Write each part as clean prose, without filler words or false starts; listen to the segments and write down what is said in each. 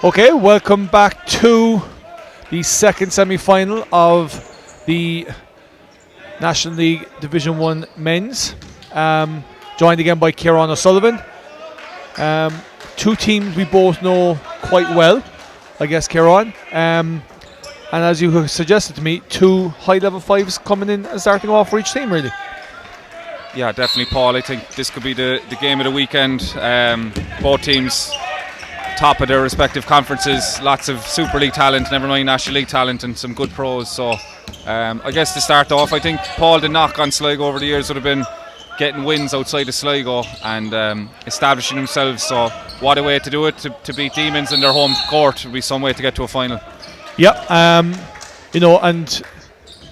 Okay, welcome back to the second semi-final of the National League Division 1 Men's. Joined again by Kieran O'Sullivan. Two teams we both know quite well, I guess, Kieran. And as you suggested to me, two high-level fives coming in and starting off for each team, really. Yeah, definitely, Paul. I think this could be the game of the weekend. Both teams top of their respective conferences, lots of Super League talent, never mind National League talent, and some good pros. So I guess to start off, I think, Paul, the knock on Sligo over the years would have been getting wins outside of Sligo and establishing themselves. So what a way to do it, to beat Demons in their home court would be some way to get to a final. Yep, and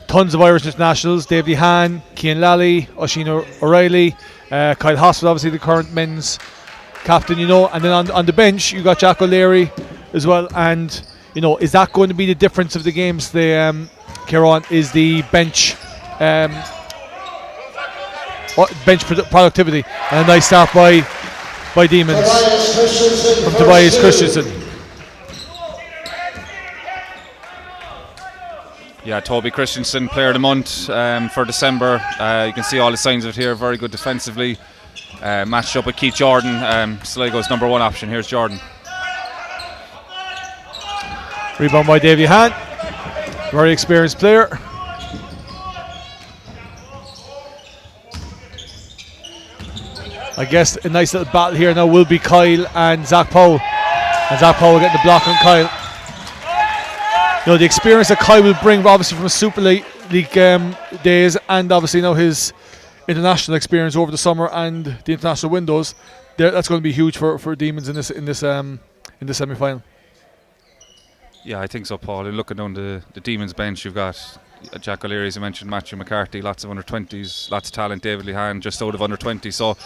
tons of Irish internationals: Dave Lehan, Cian Lally, Oisin O'Reilly, Kyle Hospital, obviously the current men's captain, and then on the bench you got Jack O'Leary as well. And is that going to be the difference of the games? The Kieran, is the bench productivity, and a nice start by Demons from Toby Christensen. Yeah, Toby Christensen, player of the month for December. You can see all the signs of it here. Very good defensively. Matched up with Keith Jordan, Sligo's number one option. Here's Jordan. Rebound by Davey Han, very experienced player. I guess a nice little battle here now will be Kyle and Zach Powell. And Zach Powell getting the block on Kyle. The experience that Kyle will bring, obviously from Super League days, and obviously now his international experience over the summer and the international windows, that's going to be huge for Demons in the semi-final. Yeah, I think so, Paul. And looking down the Demons bench, you've got Jack O'Leary, as you mentioned, Matthew McCarthy, lots of under-20s, lots of talent. David Lehan just out of under-20, so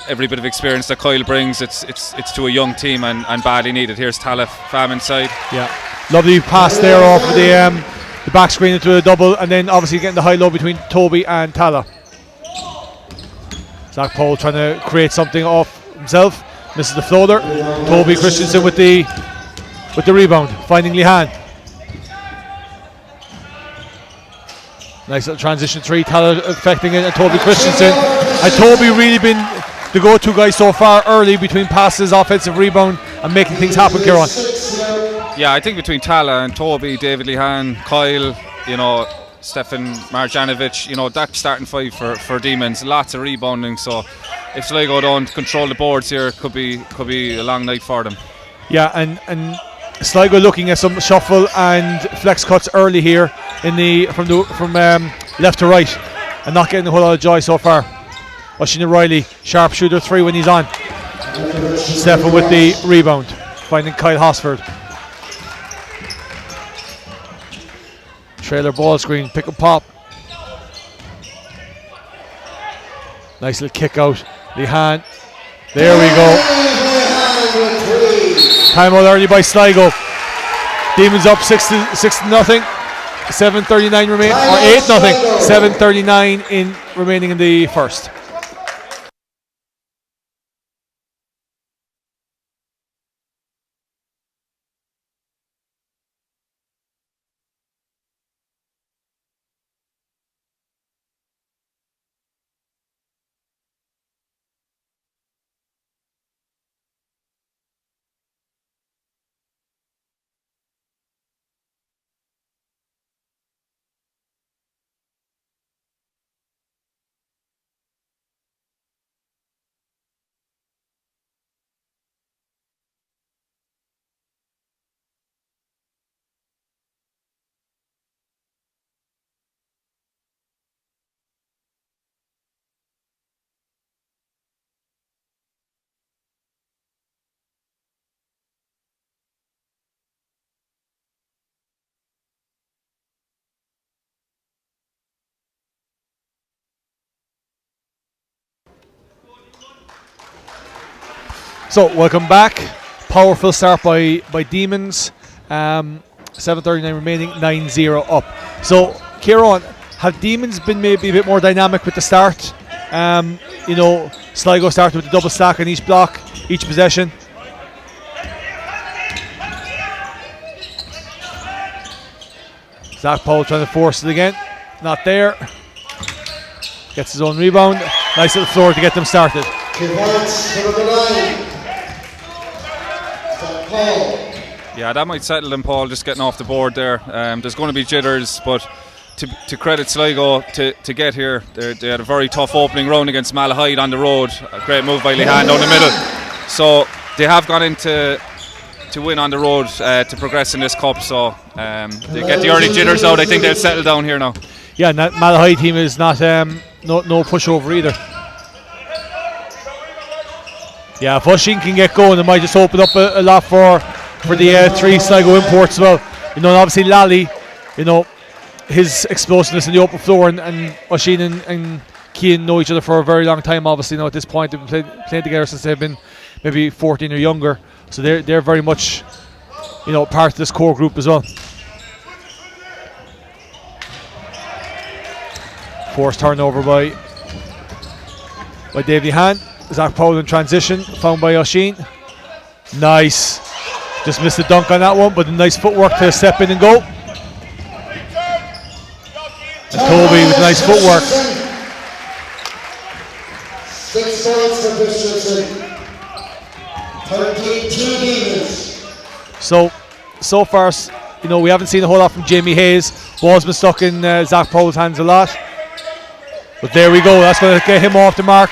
every bit of experience that Kyle brings, it's to a young team and badly needed. Here's Tala Pham inside. Yeah, lovely pass there off of the back screen into a double, and then obviously getting the high-low between Toby and Tala. Zach Powell trying to create something off himself, misses the floater. Toby Christensen with the rebound, finding Lehan. Nice little transition three, Tala affecting it, and Toby Christensen. And Toby really been the go-to guy so far early between passes, offensive rebound, and making things happen, Kieran. Yeah, I think between Tala and Toby, David Lehan, Kyle, Stefan Marjanovic, that starting five for Demons, lots of rebounding. So if Sligo don't control the boards here, it could be a long night for them. Yeah, and Sligo looking at some shuffle and flex cuts early here from left to right, and not getting a whole lot of joy so far. Oisin O'Reilly, sharpshooter three when he's on. Stefan with the rebound, finding Kyle Hosford. Trailer ball screen, pick and pop. Nice little kick out. Lehan. There we go. Timeout early by Sligo. Demons up 6-0. 7:39 remaining, or 8-0. 7:39 remaining in the first. So welcome back. Powerful start by Demons. 7:39 remaining, 9-0 up. So Kieran, have Demons been maybe a bit more dynamic with the start? Sligo started with a double stack on each block, each possession. Zach Powell trying to force it again. Not there. Gets his own rebound. Nice little floor to get them started. 2 points for number 9. Zach Powell. Yeah, that might settle them, Paul, just getting off the board there. There's going to be jitters, but to credit Sligo to get here, they had a very tough opening round against Malahide on the road. A great move by Lehan down the middle. So they have gone into to win on the road to progress in this cup. So they get the early jitters out. I think they'll settle down here now. Yeah, and that Malahide team is not no pushover either. Yeah, if Oisín can get going, it might just open up a lot for the 3 Sligo imports as well. You know, and obviously Lally, you know, his explosiveness in the open floor, and Oisín and Cian know each other for a very long time. Obviously, you know, at this point they've been playing together since they've been maybe 14 or younger. So they're very much, you know, part of this core group as well. Forced turnover by Davy Han. Zach Powell in transition, found by Oisín. Nice. Just missed the dunk on that one, but a nice footwork to step in and go. And Toby with nice footwork. 6 points for Christensen. 32 Demons. So far, you know, we haven't seen a whole lot from Jamie Hayes. Ball's been stuck in Zach Powell's hands a lot. But there we go. That's going to get him off the mark.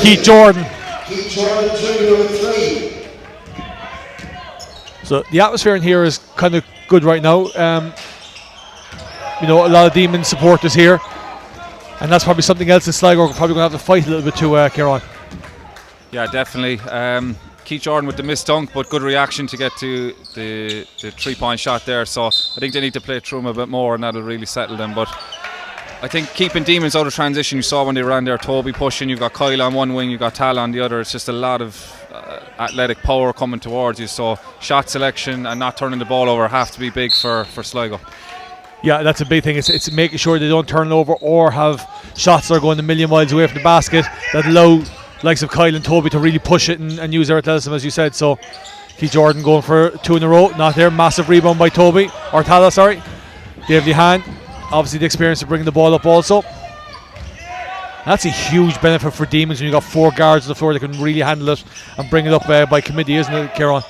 Keith Jordan. Keith Jordan, junior with 3. So the atmosphere in here is kind of good right now. You know, a lot of Demon supporters here, and that's probably something else in Sligo we're probably going to have to fight a little bit to, Kieran. Yeah, definitely. Keith Jordan with the missed dunk, but good reaction to get to the 3-point shot there. So I think they need to play through him a bit more, and that'll really settle them. But I think keeping Demons out of transition, you saw when they ran there, Toby pushing, you've got Kyle on one wing, you've got Tal on the other. It's just a lot of athletic power coming towards you. So shot selection and not turning the ball over have to be big for Sligo. Yeah, that's a big thing. It's making sure they don't turn it over or have shots that are going a million miles away from the basket that allow likes of Kyle and Toby to really push it and use their athleticism, as you said. So Keith Jordan going for 2 in a row, not there. Massive rebound by Toby, or Tala, sorry. Davy Han, obviously the experience of bringing the ball up also. That's a huge benefit for Demons when you've got 4 guards on the floor that can really handle it and bring it up by committee, isn't it, Kieran?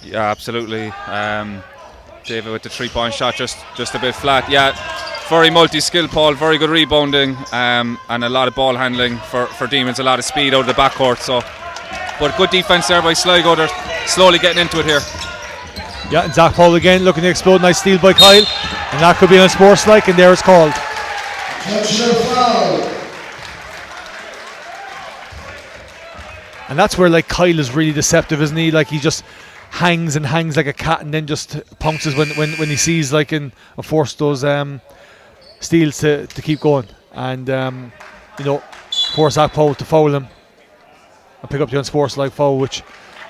Yeah, absolutely. David with the 3-point shot, just a bit flat. Yeah, very multi-skilled, Paul, very good rebounding, and a lot of ball handling for Demons, a lot of speed out of the backcourt. So, but good defence there by Sligo. They're slowly getting into it here. Yeah, and Zach Powell again looking to explode. Nice steal by Kyle, and that could be unsportsmanlike, and there it's called. And that's where, like, Kyle is really deceptive, isn't he? Like, he just hangs and hangs like a cat, and then just pounces when he sees, like, and force those steals to keep going, and you know, force Zach Powell to foul him and pick up the unsportsmanlike foul, which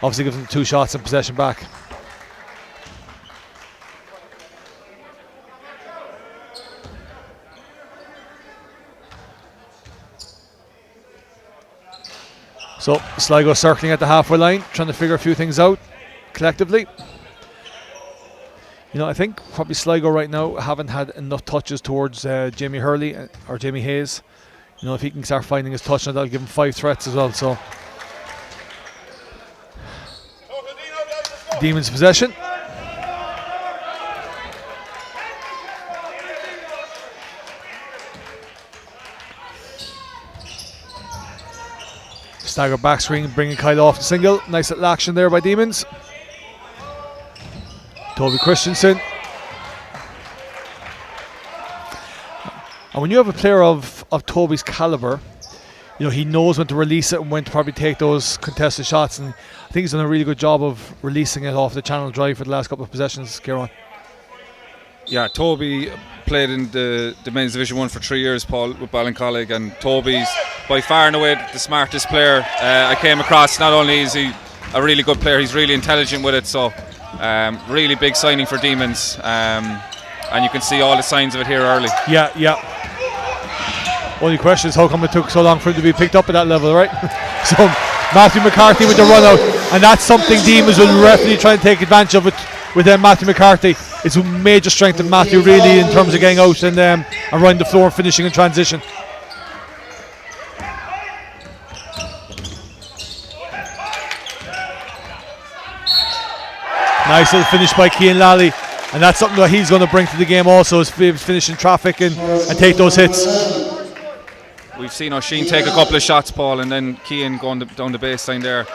obviously gives him 2 shots and possession back. So Sligo circling at the halfway line, trying to figure a few things out collectively. You know, I think probably Sligo right now haven't had enough touches towards Jamie Hurley or Jamie Hayes. You know, if he can start finding his touch, that'll give him 5 threats as well. So Demons possession. Stagger back screen, bringing Kyle off the single. Nice little action there by Demons. Toby Christensen. And when you have a player of Toby's calibre, you know, he knows when to release it and when to probably take those contested shots. And I think he's done a really good job of releasing it off the channel drive for the last couple of possessions, Kieran. Yeah, Toby played in the men's Division 1 for 3 years, Paul, with Ballincollig, and Toby's by far and away the smartest player I came across. Not only is he a really good player, he's really intelligent with it. So really big signing for Demons, and you can see all the signs of it here early. Yeah. Only question is how come it took so long for him to be picked up at that level, right? So Matthew McCarthy with the run out, and that's something Demons will definitely try and take advantage of it with Matthew McCarthy. it's a major strength of Matthew really in terms of getting out and around the floor and finishing in transition. Nice little finish by Cian Lally, and that's something that he's going to bring to the game also, is finishing traffic and take those hits. We've seen O'Sheen take a couple of shots, Paul, and then Cian going down the baseline there.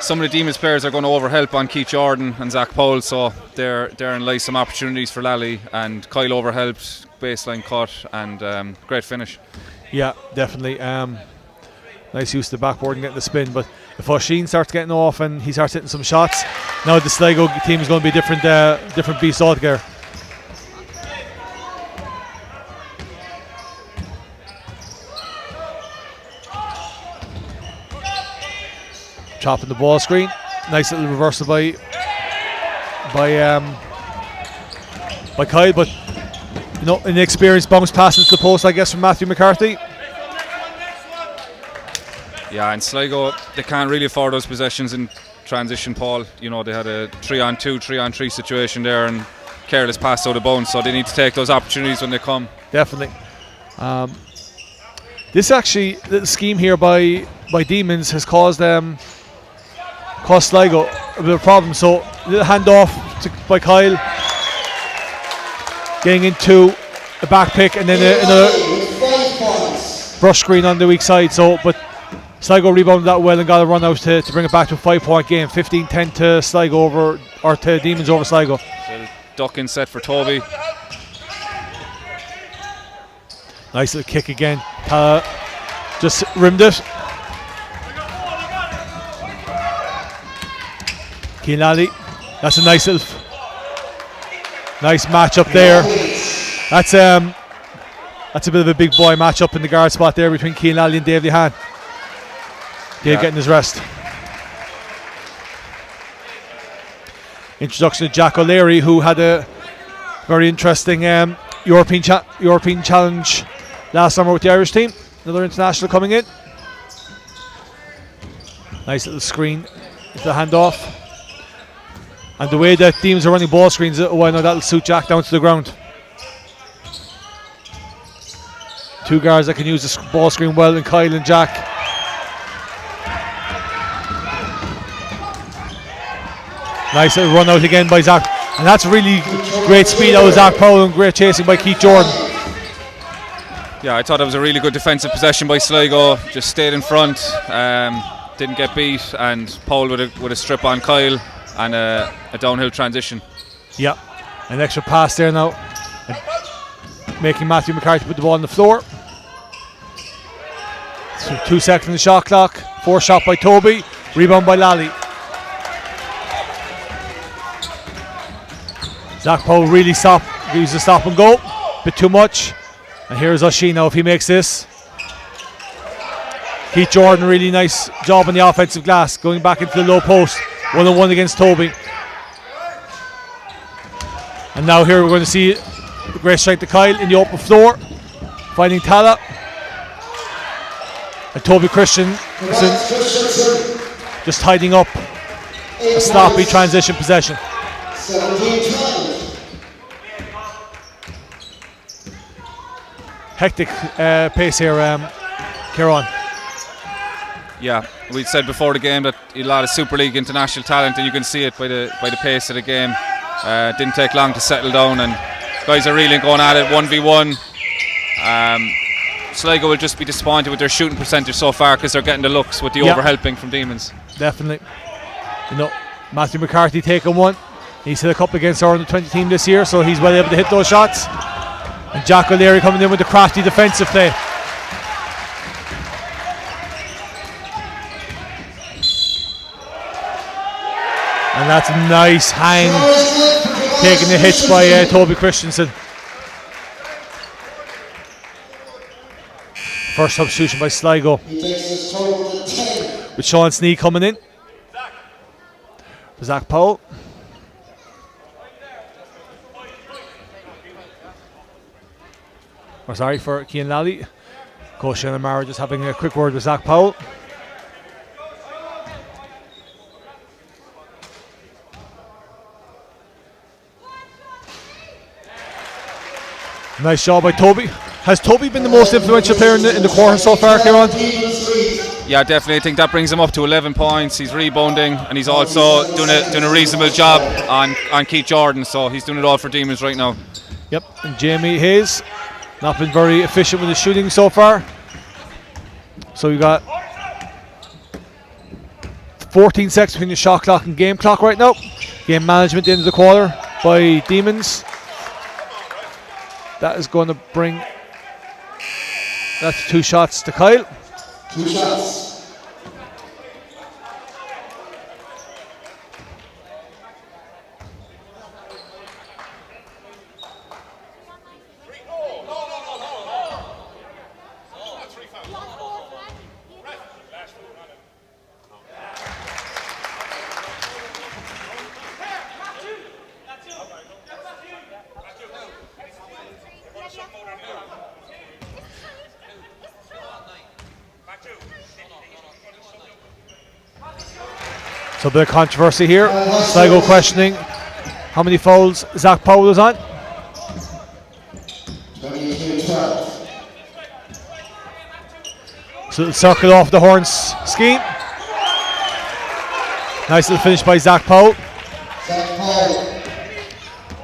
Some of the Demons players are going to overhelp on Keith Jordan and Zach Powell, so therein lies some opportunities for Lally, and Kyle overhelped, baseline cut, and great finish. Yeah, definitely. Nice use of the backboard and getting the spin, but if O'Sheen starts getting off and he starts hitting some shots, now the Sligo team is going to be different beast altogether. Chopping the ball screen, nice little reversal by Kyle, but inexperienced bounce pass into the post, I guess, from Matthew McCarthy. Yeah, and Sligo, they can't really afford those possessions in transition, Paul. They had a 3-on-2, 3-on-3 situation there, and careless pass out of bounds, so they need to take those opportunities when they come. Definitely. This actually, the scheme here by Demons has caused Sligo a bit of a problem. So little handoff by Kyle, getting into a back pick, and then another brush screen on the weak side. But Sligo rebounded that well and got a run out to bring it back to a 5-point game. 15-10 to Sligo to Demons over Sligo. So duck-in set for Toby. Nice little kick again. Just rimmed it. Cian Lally, that's a nice match up there. That's a bit of a big boy match up in the guard spot there between Cian Lally and Dave Lehan. Dave getting his rest. Introduction to Jack O'Leary, who had a very interesting European challenge last summer with the Irish team. Another international coming in. Nice little screen with the handoff. And the way that teams are running ball screens, I know that'll suit Jack down to the ground. Two guards that can use the ball screen well, and Kyle and Jack. Nice little run out again by Zach. And that's really great speed out of Zach Powell and great chasing by Keith Jordan. Yeah, I thought it was a really good defensive possession by Sligo. Just stayed in front, didn't get beat, and Powell with a strip on Kyle and a downhill transition. Yeah, an extra pass there now, making Matthew McCarthy put the ball on the floor. So 2 seconds on the shot clock. Forced shot by Toby, rebound by Lally. Zach Powell really used the stop and go, bit too much. And here's O'Sheen now if he makes this. Keith Jordan, really nice job on the offensive glass, going back into the low post. 1-on-1 against Toby. And now here we're going to see the great strength of Kyle in the open floor, finding Tala. And Toby Christensen just tidying up a sloppy transition possession. 17-12. Hectic pace here, Kieran. Yeah, we said before the game that a lot of Super League international talent, and you can see it by the pace of the game. Didn't take long to settle down, and guys are really going at it 1v1. Sligo will just be disappointed with their shooting percentage so far because they're getting the looks with the overhelping from Demons. Definitely. Matthew McCarthy taking one. He's hit a couple against our under-20 team this year, so he's well able to hit those shots. And Jack O'Leary coming in with the crafty defensive play. And that's a nice hang, taking the hits by Toby Christensen. First substitution by Sligo, with Sean Snee coming in. Zach Powell. For Cian Lally. Coach Shannon Mara just having a quick word with Zach Powell. Nice job by Toby. Has Toby been the most influential player in the quarter so far, Kieran? Yeah, definitely. I think that brings him up to 11 points. He's rebounding, and he's also doing a reasonable job on Keith Jordan. So he's doing it all for Demons right now. Yep, and Jamie Hayes not been very efficient with his shooting so far. So we got 14 seconds between the shot clock and game clock right now. Game management at the end of the quarter by Demons. That is going to bring. That's 2 shots to Kyle. 2 shots. So a bit of controversy here. Sligo questioning how many fouls Zach Powell was on. 22-12. So the circle off the Horns scheme. Nice little finish by Zach Powell Zach Paul.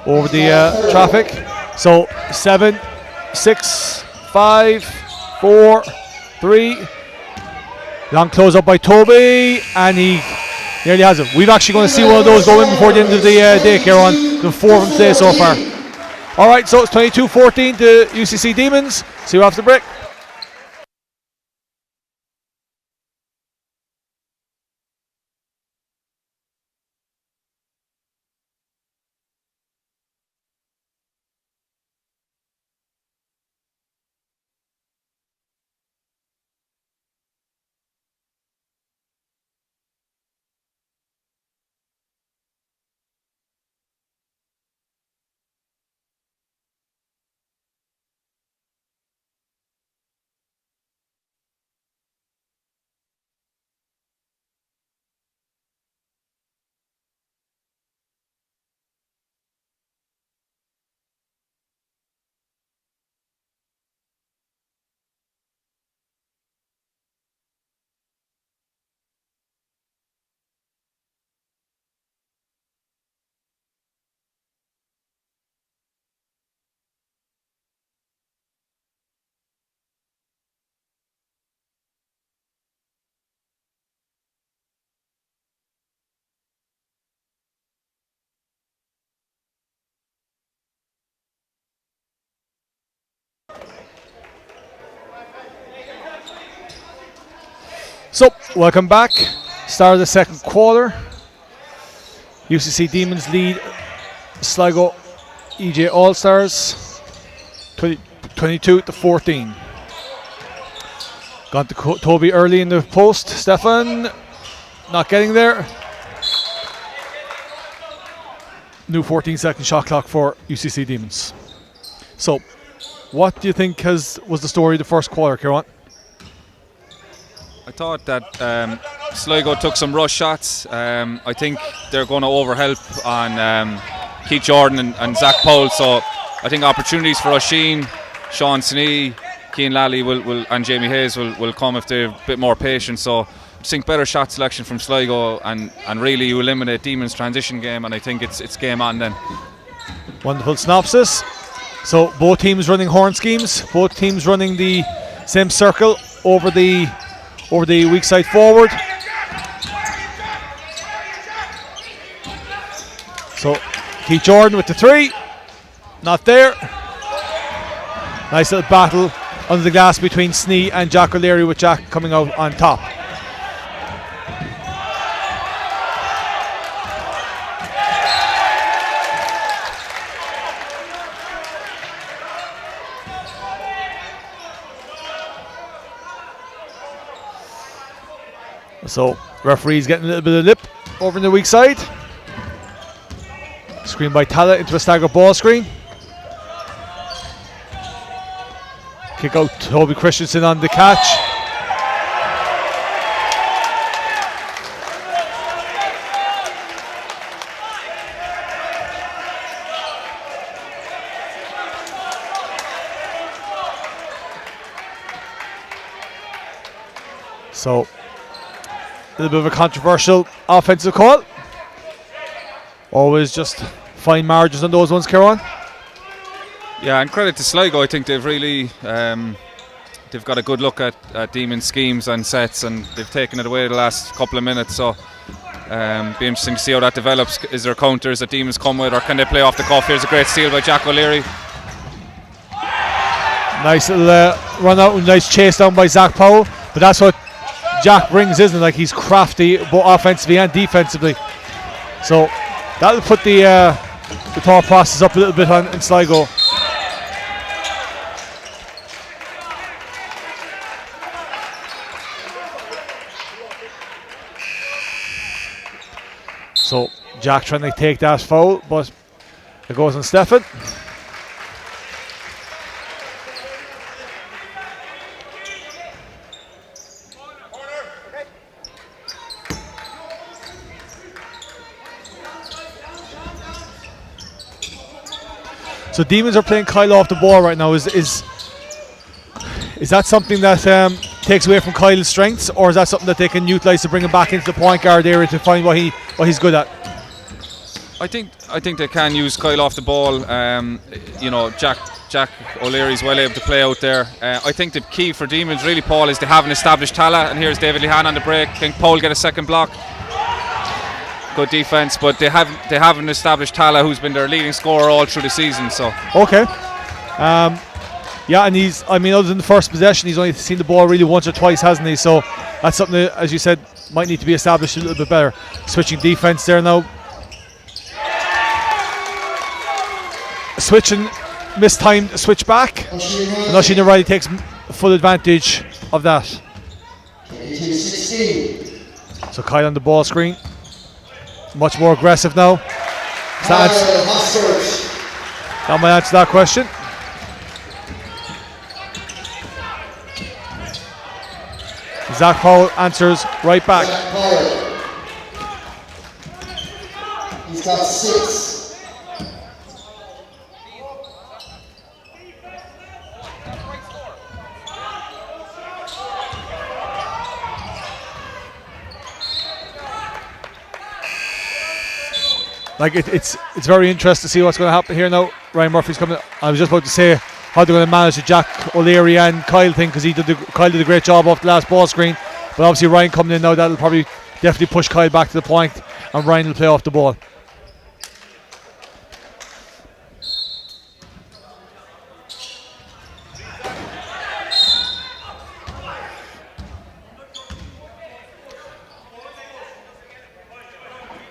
over the traffic. So 7, 6, 5, 4, 3. Long close up by Toby, and he nearly has it. We're actually going to see one of those go in before the end of the day, Kieran. The 4 of them today so far. All right, so it's 22-14 to UCC Demons. See you after the break. So, welcome back. Start of the second quarter. UCC Demons lead Sligo EJ All-Stars 22-14. Got to Toby early in the post. Stefan not getting there. New 14-second shot clock for UCC Demons. So, what do you think was the story of the first quarter, Kieran? I thought that Sligo took some rush shots. I think they're going to overhelp on Keith Jordan and Zach Powell. So I think opportunities for Oisin, Sean Snee, Cian Lally and Jamie Hayes will come if they're a bit more patient. So I think better shot selection from Sligo and really you eliminate Demons' transition game, and I think it's game on then. Wonderful synopsis. So both teams running horn schemes, both teams running the same circle over the weak side forward. So Keith Jordan with the 3, not there. Nice little battle under the glass between Snee and Jack O'Leary, with Jack coming out on top. So referee's getting a little bit of lip over in the weak side. Screen by Tala into a stagger ball screen. Kick out Toby Christensen on the catch. So, a little bit of a controversial offensive call. Always just fine margins on those ones, Kieran. Yeah, and credit to Sligo. I think they've really they've got a good look at Demon schemes and sets, and they've taken it away the last couple of minutes. So be interesting to see how that develops. Is there counters that Demons come with, or can they play off the cuff? Here's a great steal by Jack O'Leary. Nice little run out and nice chase down by Zach Powell. But that's what Jack brings, isn't it? Like, he's crafty both offensively and defensively. So that'll put the thought process up a little bit in Sligo. So Jack trying to take that foul, but it goes on Stefan. So Demons are playing Kyle off the ball right now. Is that something that takes away from Kyle's strengths, or is that something that they can utilise to bring him back into the point guard area to find what he's good at? I think they can use Kyle off the ball. Jack O'Leary's well able to play out there. I think the key for Demons really, Paul, is they have an established Tala, and here's David Lehan on the break. Can Paul get a second block? Good defence, but they have an established Tala who's been their leading scorer all through the season. So okay, yeah, and other than the first possession, he's only seen the ball really once or twice, hasn't he? So that's something that, as you said, might need to be established a little bit better. Switching defence there now. Switching, mistimed switch back. And Oisin O'Reilly takes full advantage of that. So Kyle on the ball screen. Much more aggressive now. That might answer that question. Zach Powell answers right back. He's got 6. Like it's very interesting to see what's going to happen here now. Ryan Murphy's coming. I was just about to say how they're going to manage the Jack O'Leary and Kyle thing, because Kyle did a great job off the last ball screen. But obviously Ryan coming in now, that'll probably definitely push Kyle back to the point, and Ryan will play off the ball.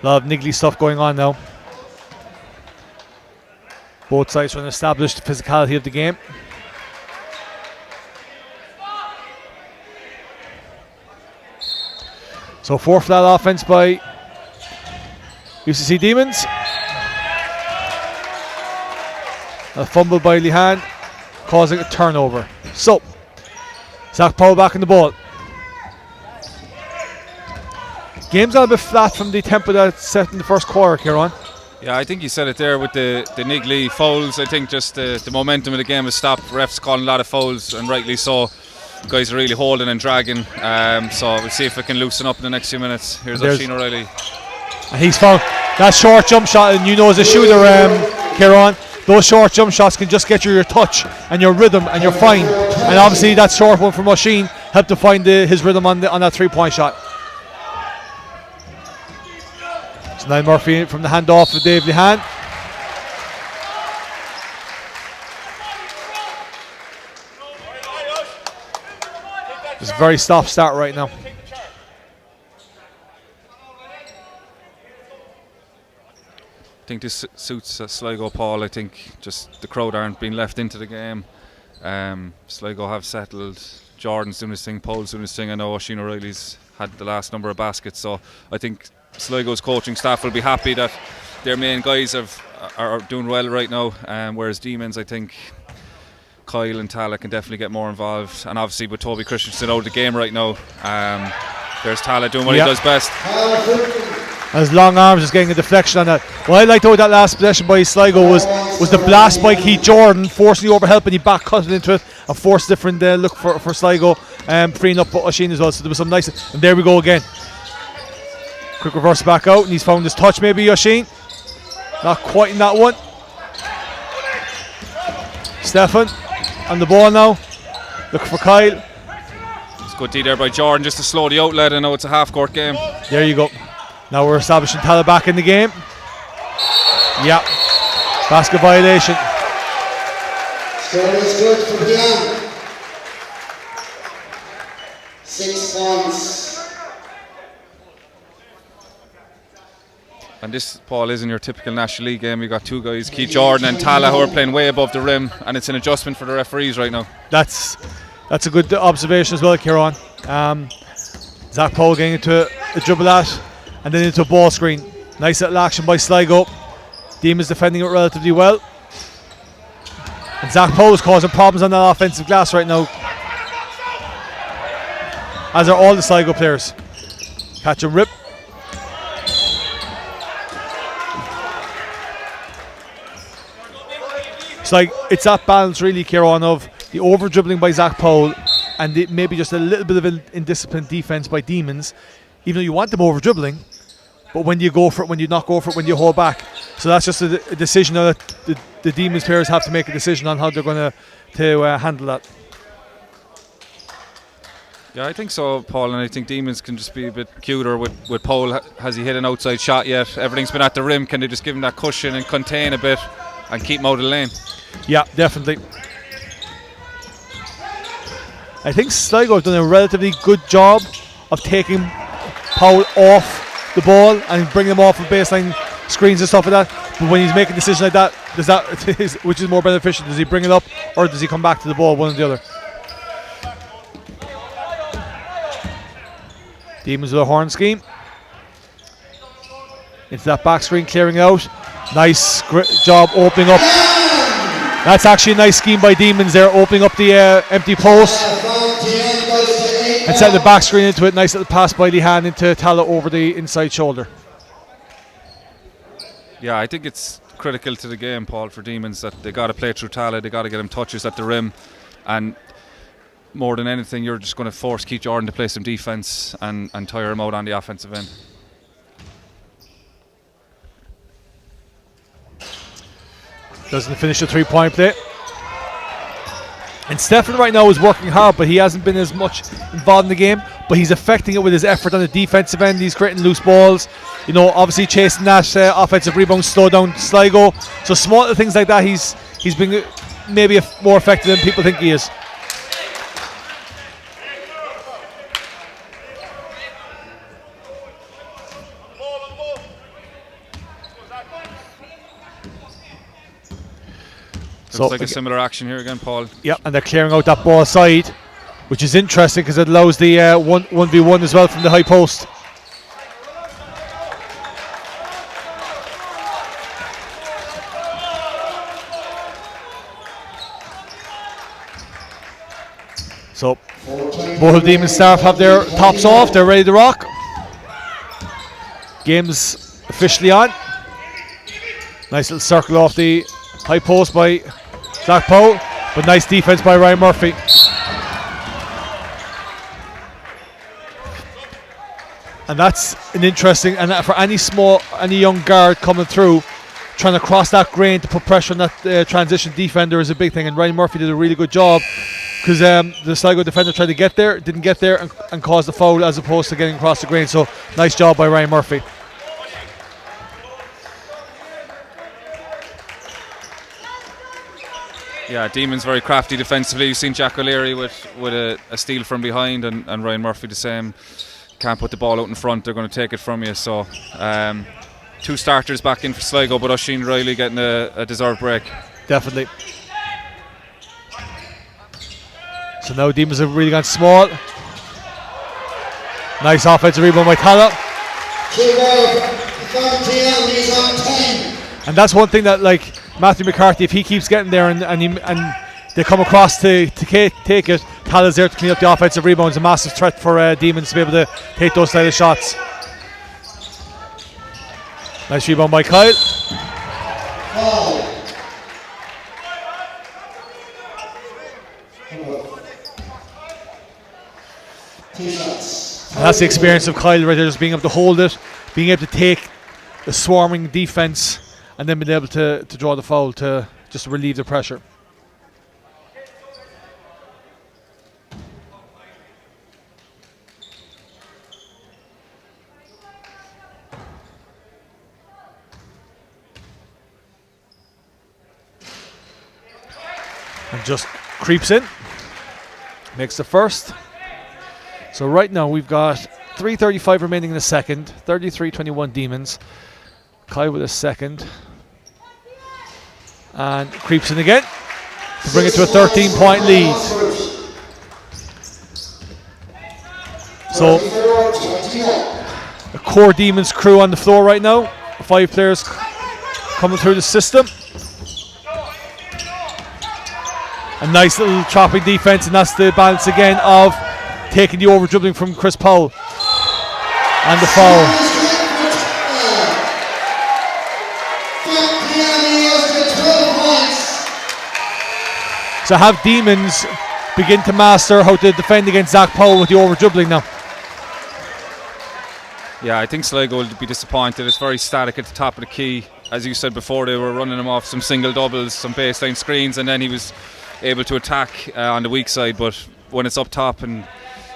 A lot of niggly stuff going on now. Both sides trying to establish the physicality of the game. So 4 flat offense by UCC Demons. A fumble by Lehan, causing a turnover. So Zach Powell back in the ball. Game's a little bit flat from the tempo that's set in the first quarter, Kieran. yeah, I think you said it there with the niggly fouls. I think just the momentum of the game has stopped. Refs calling a lot of fouls, and rightly so. Guys are really holding and dragging. So we'll see if we can loosen up in the next few minutes. Here's Oisin O'Reilly. And he's found that short jump shot, and you know as a shooter, Kieran, those short jump shots can just get you your touch and your rhythm, and you're fine. And obviously that short one from Oisin helped to find his rhythm on that 3-point shot. So now Murphy from the handoff of Dave Lehan. It's a very stop-start right now. I think this suits Sligo, Paul. I think just the crowd aren't being left into the game. Sligo have settled. Jordan's doing his thing, Paul's doing his thing. I know Oisin O'Reilly's had the last number of baskets, so I think Sligo's coaching staff will be happy that their main guys are doing well right now. Whereas Demons, I think Kyle and Tala can definitely get more involved, and obviously with Toby Christensen out of the game right now, there's Tala doing what he does best. His long arms is getting a deflection on that. What I liked about that last possession by Sligo was the blast by Keith Jordan, forcing the overhelp, and he back cut it into it and forced a different look for Sligo. freeing up Oisin as well. So there was some nice, and there we go again. Quick reverse back out, and he's found his touch maybe, Oisin. Not quite in that one. Stefan on the ball now, looking for Kyle. It's good D there by Jordan just to slow the outlet. I know it's a half-court game. There you go. Now we're establishing Tala back in the game. Yeah, basket violation. Score is good for Dion. 6 points. And this, Paul, isn't your typical National League game. We've got two guys, Keith Jordan and Tala, who are playing way above the rim, and it's an adjustment for the referees right now. That's a good observation as well, Kieran. Zach Powell getting into a dribble at, and then into a ball screen. Nice little action by Sligo. Demons defending it relatively well. And Zach Powell is causing problems on that offensive glass right now, as are all the Sligo players. Catch and rip. It's that balance really, Kieran, of the over dribbling by Zach Powell and maybe just a little bit of indisciplined defense by Demons, even though you want them over dribbling, but when you go for it, when you not go for it, when you hold back. So that's just a decision that the Demons players have to make a decision on how they're going to handle that. Yeah, I think so, Paul, and I think Demons can just be a bit cuter with Powell. Has he hit an outside shot yet? Everything's been at the rim. Can they just give him that cushion and contain a bit and keep him out of the lane? Yeah, definitely. I think Sligo have done a relatively good job of taking Powell off the ball and bringing him off of baseline screens and stuff like that. But when he's making decisions like that, which is more beneficial? Does he bring it up or does he come back to the ball, one or the other? Demons with a horn scheme. Into that back screen, clearing out. Nice job opening up. That's actually a nice scheme by Demons there, opening up the empty post and setting the back screen into it. Nice little pass by Lehan into Tala over the inside shoulder. Yeah, I think it's critical to the game, Paul, for Demons that they got to play through Tala. They got to get him touches at the rim, and more than anything, you're just going to force Keith Jordan to play some defense and tire him out on the offensive end. Doesn't finish the 3-point play. And Stefan right now is working hard, but he hasn't been as much involved in the game. But he's affecting it with his effort on the defensive end. He's creating loose balls. You know, obviously chasing that offensive rebound, slow down Sligo. So small little things like that, he's been maybe more effective than people think he is. Looks like a similar action here again, Paul. Yeah, and they're clearing out that ball side, which is interesting because it allows the 1v1 as well from the high post. So both Demon staff have their tops off, they're ready to rock. Game's officially on. Nice little circle off the high post by Zach Powell, but nice defense by Ryan Murphy. And that's an interesting, and for any young guard coming through, trying to cross that grain to put pressure on that transition defender is a big thing. And Ryan Murphy did a really good job because the Sligo defender tried to get there, didn't get there, and caused the foul as opposed to getting across the grain. So nice job by Ryan Murphy. Yeah, Demons very crafty defensively. You've seen Jack O'Leary with a steal from behind, and Ryan Murphy the same. Can't put the ball out in front, they're going to take it from you. So two starters back in for Sligo, but Oisin Riley getting a deserved break. Definitely. So now Demons have really gone small. Nice offensive rebound by Tala. And that's one thing that, like, Matthew McCarthy, if he keeps getting there and they come across to take it, Tala's there to clean up the offensive rebounds. A massive threat for Demons to be able to take those style of shots. Nice rebound by Kyle. 2 shots. And that's the experience of Kyle right there, just being able to hold it, being able to take the swarming defense, and then being able to draw the foul to just relieve the pressure. And just creeps in, makes the first. So right now we've got 3:35 remaining in the second, 33-21 Demons. Kyle with a second. And creeps in again to bring it to a 13-point lead. So the core Demons crew on the floor right now. 5 players coming through the system. A nice little chopping defense, and that's the balance again of taking the over dribbling from Chris Powell. And the foul. So have Demons begin to master how to defend against Zach Powell with the over dribbling now. Yeah, I think Sligo will be disappointed. It's very static at the top of the key. As you said before, they were running him off some single doubles, some baseline screens, and then he was able to attack on the weak side. But when it's up top and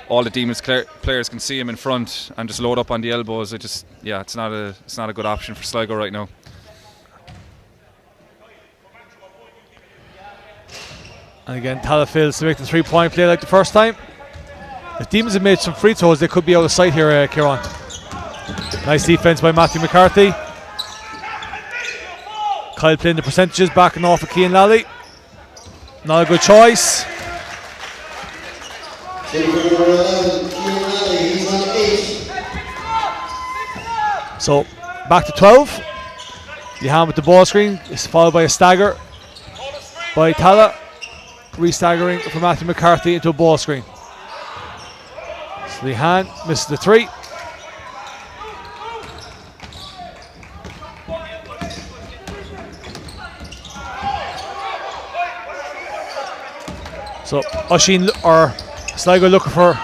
all the Demons players can see him in front and just load up on the elbows, it's not a good option for Sligo right now. And again, Tala fails to make the 3-point play like the first time. If Demons had made some free throws, they could be out of sight here, Kieran. Nice defense by Matthew McCarthy. Kyle playing the percentages, backing off of Cian Lally. Not a good choice. So back to 12. Johan with the ball screen is followed by a stagger by Tala. Re-staggering for Matthew McCarthy into a ball screen. So Johan misses the 3. So Oisin or Sligo looking for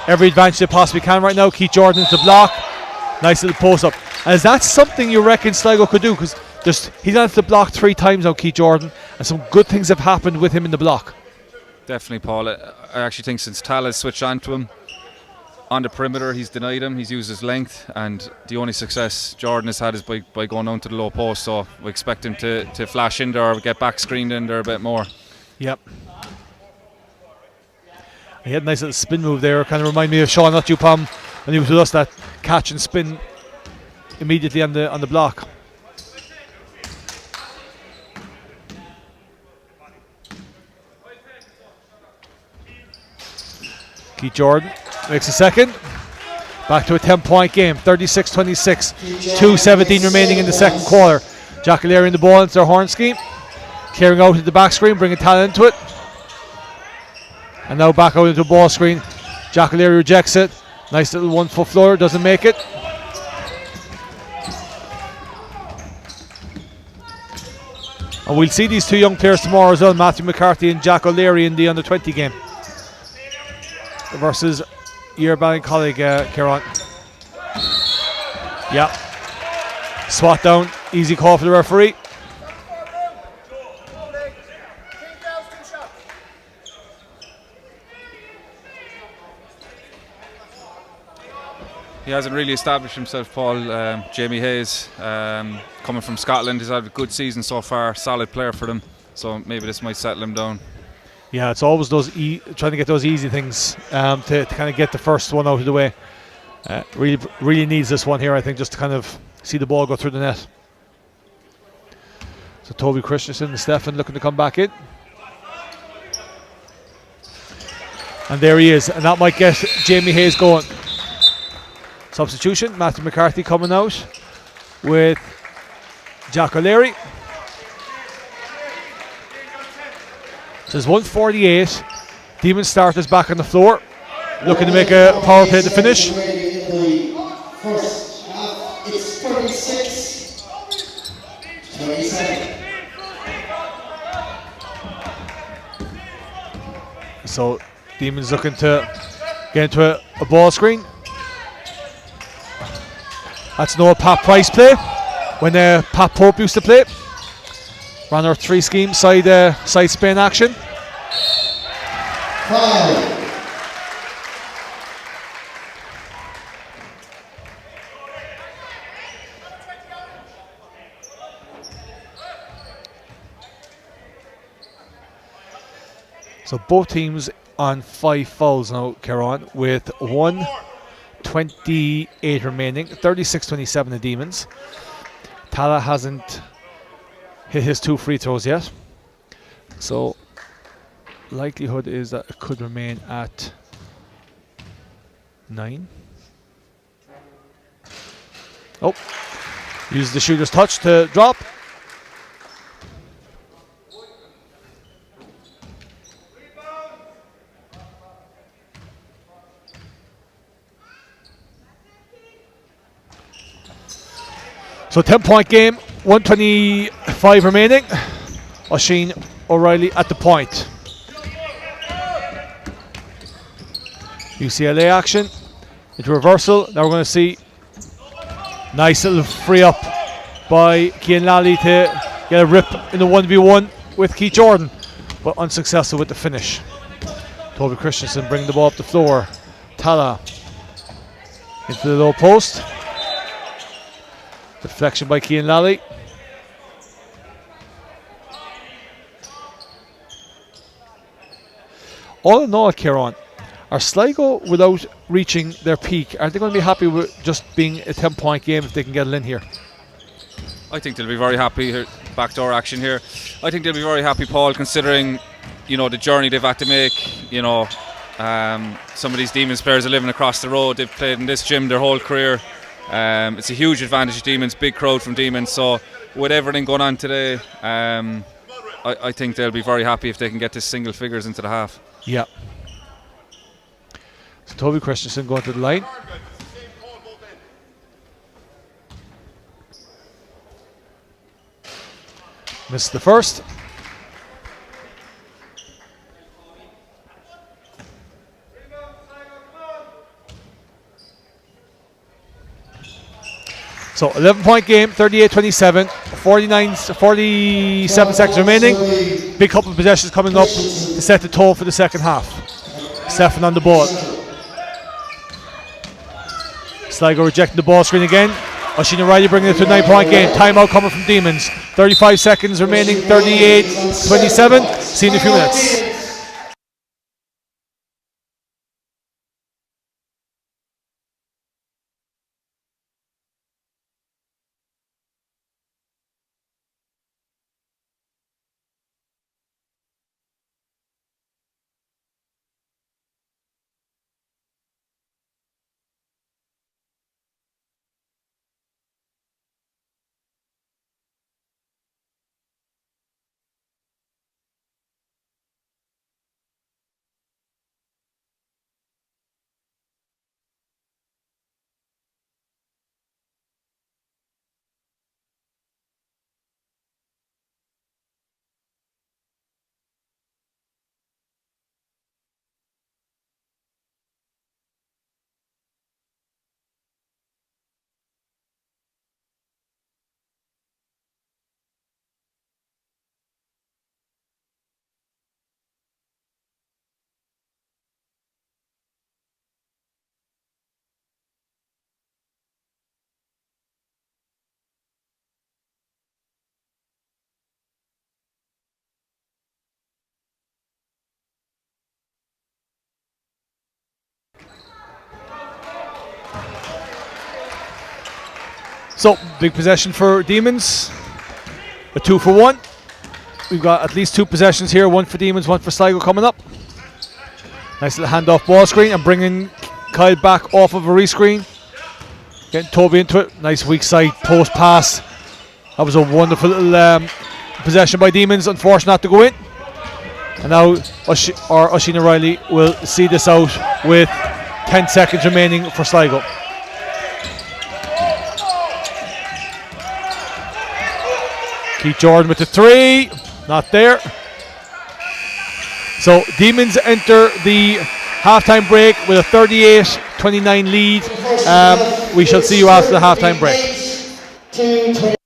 every advantage they possibly can right now. Keith Jordan to block. Nice little post up. And is that something you reckon Sligo could do? Because he's had to block 3 times now, Keith Jordan, and some good things have happened with him in the block. Definitely, Paul. I actually think since Tal has switched on to him on the perimeter, he's denied him. He's used his length, and the only success Jordan has had is by going down to the low post. So we expect him to flash in there or get back screened in there a bit more. Yep. He had a nice little spin move there. Kind of remind me of Sean Nutupam when he was with us. That catch and spin immediately on the block. Keith Jordan makes a second. Back to a 10-point game. 36-26. 2:17 remaining in the second quarter. Jack O'Leary in the ball into their horn scheme. Clearing out into the back screen, bringing talent into it. And now back out into a ball screen. Jack O'Leary rejects it. Nice little 1-foot floor, doesn't make it. And we'll see these 2 young players tomorrow as well, Matthew McCarthy and Jack O'Leary in the under-20 game versus your colleague, Kieran. Yeah. Swat down, easy call for the referee. He hasn't really established himself, Paul. Jamie Hayes, coming from Scotland, he's had a good season so far, solid player for them. So maybe this might settle him down. Yeah, it's always those trying to get those easy things to kind of get the first one out of the way. Really needs this one here, I think, just to kind of see the ball go through the net. So Toby Christensen and Stefan looking to come back in. And there he is, and that might get Jamie Hayes going. Substitution, Matthew McCarthy coming out with Jack O'Leary. So there's 1:48. Demon starters back on the floor, looking to make a power play to finish. First half, it's 36-27. So Demons looking to Get into a ball screen. That's an old Pat Price play when Pat Pope used to play. Ran our 3 scheme side spin action. Foul. So both teams on 5 fouls now, Kieran, with 1:28 remaining. 36-27 the Demons. Tala hasn't hit his 2 free throws yet. So likelihood is that it could remain at 9. Oh, use the shooter's touch to drop. So 10-point game, 1:25 remaining. Oisin O'Reilly at the point. UCLA action into reversal. Now we're going to see nice little free up by Cian Lally to get a rip in the 1v1 with Keith Jordan, but unsuccessful with the finish. Toby Christensen bringing the ball up the floor. Tala into the low post. Deflection by Cian Lally. All in all, Kieran, are Sligo, without reaching their peak, are they going to be happy with just being a 10-point game if they can get it in here? I think they'll be very happy here. Backdoor action here. I think they'll be very happy, Paul, considering the journey they've had to make. Some of these Demons players are living across the road. They've played in this gym their whole career. It's a huge advantage to Demons, big crowd from Demons. So with everything going on today, I think they'll be very happy if they can get to single figures into the half. Yeah. So Toby Christensen going to the line. Missed the first. So 11-point game, 38-27, 47 seconds remaining. Big couple of possessions coming up to set the tone for the second half. Stefan on the ball. Sligo rejecting the ball screen again. Oisin O'Reilly bringing it to a 9-point game. Timeout coming from Demons. 35 seconds remaining, 38-27. See you in a few minutes. So, big possession for Demons. A 2-for-1. We've got at least 2 possessions here. 1 for Demons, 1 for Sligo coming up. Nice little handoff ball screen and bringing Kyle back off of a rescreen. Getting Toby into it. Nice weak side post pass. That was a wonderful little possession by Demons. Unfortunate not to go in. And now Oisin O'Reilly will see this out with 10 seconds remaining for Sligo. Keith Jordan with the 3, not there. So Demons enter the halftime break with a 38-29 lead. We shall see you after the halftime break.